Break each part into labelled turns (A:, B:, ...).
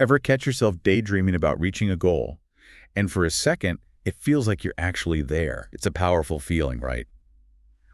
A: Ever catch yourself daydreaming about reaching a goal, and for a second, it feels like you're actually there? It's a powerful feeling, right?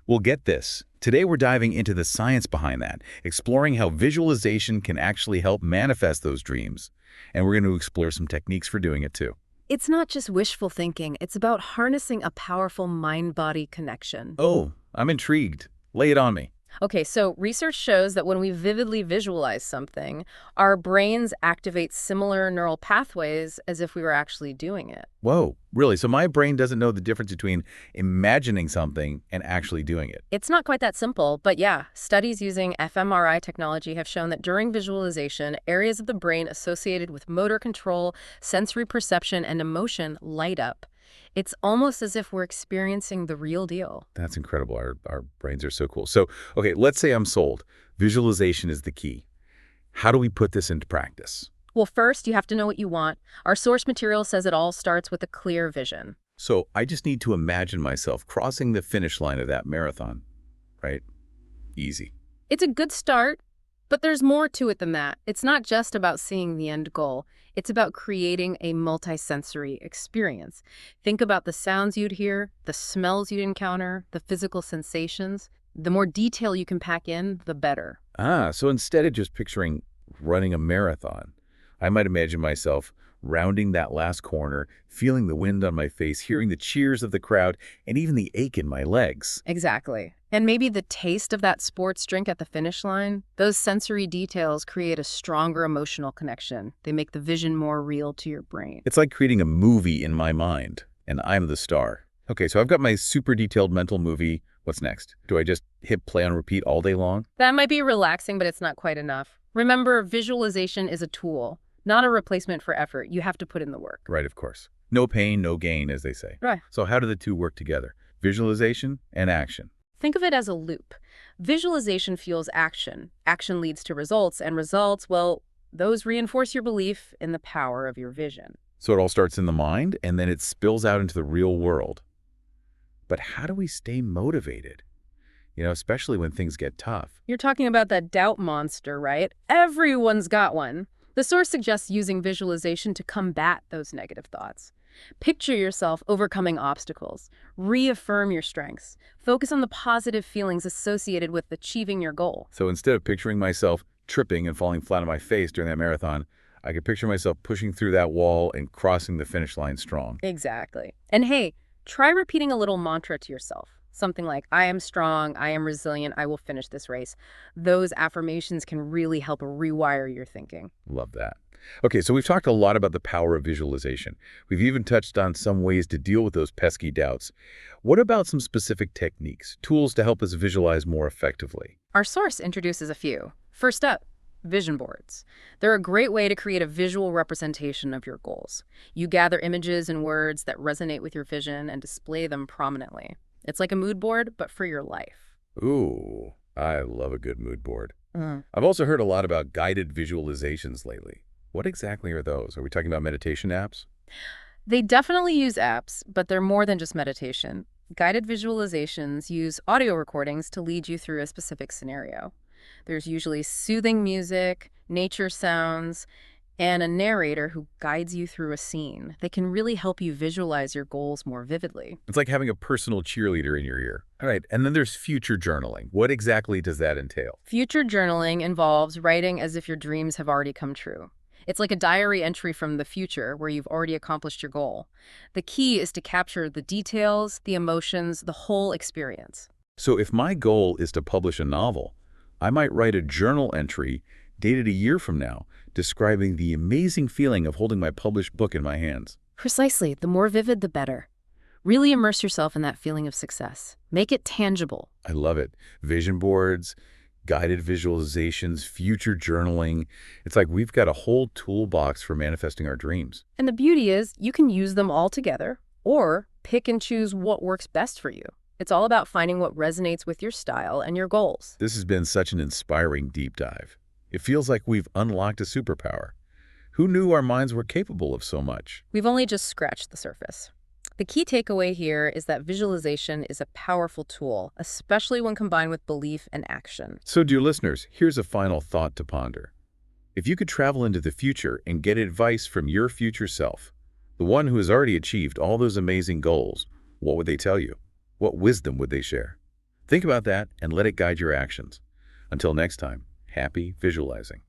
A: Well, get this. Today we're diving into the science behind that, exploring how visualization can actually help manifest those dreams. And we're going to explore some techniques for doing it too.
B: It's not just wishful thinking, it's about harnessing a powerful mind-body connection.
A: Oh, I'm intrigued. Lay it on me.
B: Okay, so research shows that when we vividly visualize something, our brains activate similar neural pathways as if we were actually doing it.
A: Whoa, really? So my brain doesn't know the difference between imagining something and actually doing it.
B: It's not quite that simple, but yeah, studies using fMRI technology have shown that during visualization, areas of the brain associated with motor control, sensory perception, and emotion light up. It's almost as if we're experiencing the real deal.
A: That's incredible. Our brains are so cool. So, okay, let's say I'm sold. Visualization is the key. How do we put this into practice?
B: Well, first, you have to know what you want. Our source material says it all starts with a clear vision.
A: So I just need to imagine myself crossing the finish line of that marathon, right? Easy.
B: It's a good start, but there's more to it than that. It's not just about seeing the end goal. It's about creating a multisensory experience. Think about the sounds you'd hear, the smells you'd encounter, the physical sensations. The more detail you can pack in, the better.
A: So instead of just picturing running a marathon, I might imagine myself rounding that last corner, feeling the wind on my face, hearing the cheers of the crowd, and even the ache in my legs.
B: Exactly. And maybe the taste of that sports drink at the finish line, those sensory details create a stronger emotional connection. They make the vision more real to your brain.
A: It's like creating a movie in my mind, and I'm the star. Okay, so I've got my super detailed mental movie. What's next? Do I just hit play on repeat all day long?
B: That might be relaxing, but it's not quite enough. Remember, visualization is a tool, not a replacement for effort. You have to put in the work.
A: Right, of course. No pain, no gain, as they say.
B: Right.
A: So how do the two work together? Visualization and action.
B: Think of it as a loop. Visualization fuels action. Action leads to results, and results, well, those reinforce your belief in the power of your vision.
A: So it all starts in the mind, and then it spills out into the real world. But how do we stay motivated? Especially when things get tough.
B: You're talking about that doubt monster, right? Everyone's got one. The source suggests using visualization to combat those negative thoughts. Picture yourself overcoming obstacles. Reaffirm your strengths. Focus on the positive feelings associated with achieving your goal.
A: So instead of picturing myself tripping and falling flat on my face during that marathon, I could picture myself pushing through that wall and crossing the finish line strong.
B: Exactly. And hey, try repeating a little mantra to yourself. Something like, I am strong, I am resilient, I will finish this race. Those affirmations can really help rewire your thinking.
A: Love that. Okay, so we've talked a lot about the power of visualization. We've even touched on some ways to deal with those pesky doubts. What about some specific techniques, tools to help us visualize more effectively?
B: Our source introduces a few. First up, vision boards. They're a great way to create a visual representation of your goals. You gather images and words that resonate with your vision and display them prominently. It's like a mood board, but for your life.
A: Ooh, I love a good mood board. I've also heard a lot about guided visualizations lately. What exactly are those? Are we talking about meditation apps?
B: They definitely use apps, but they're more than just meditation. Guided visualizations use audio recordings to lead you through a specific scenario. There's usually soothing music, nature sounds, and a narrator who guides you through a scene. They can really help you visualize your goals more vividly.
A: It's like having a personal cheerleader in your ear. All right, and then there's future journaling. What exactly does that entail?
B: Future journaling involves writing as if your dreams have already come true. It's like a diary entry from the future where you've already accomplished your goal. The key is to capture the details, the emotions, the whole experience.
A: So if my goal is to publish a novel, I might write a journal entry dated a year from now, describing the amazing feeling of holding my published book in my hands.
B: Precisely. The more vivid, the better. Really immerse yourself in that feeling of success. Make it tangible.
A: I love it. Vision boards, guided visualizations, future journaling. It's like we've got a whole toolbox for manifesting our dreams.
B: And the beauty is, you can use them all together or pick and choose what works best for you. It's all about finding what resonates with your style and your goals.
A: This has been such an inspiring deep dive. It feels like we've unlocked a superpower. Who knew our minds were capable of so much?
B: We've only just scratched the surface. The key takeaway here is that visualization is a powerful tool, especially when combined with belief and action.
A: So, dear listeners, here's a final thought to ponder. If you could travel into the future and get advice from your future self, the one who has already achieved all those amazing goals, what would they tell you? What wisdom would they share? Think about that and let it guide your actions. Until next time, happy visualizing.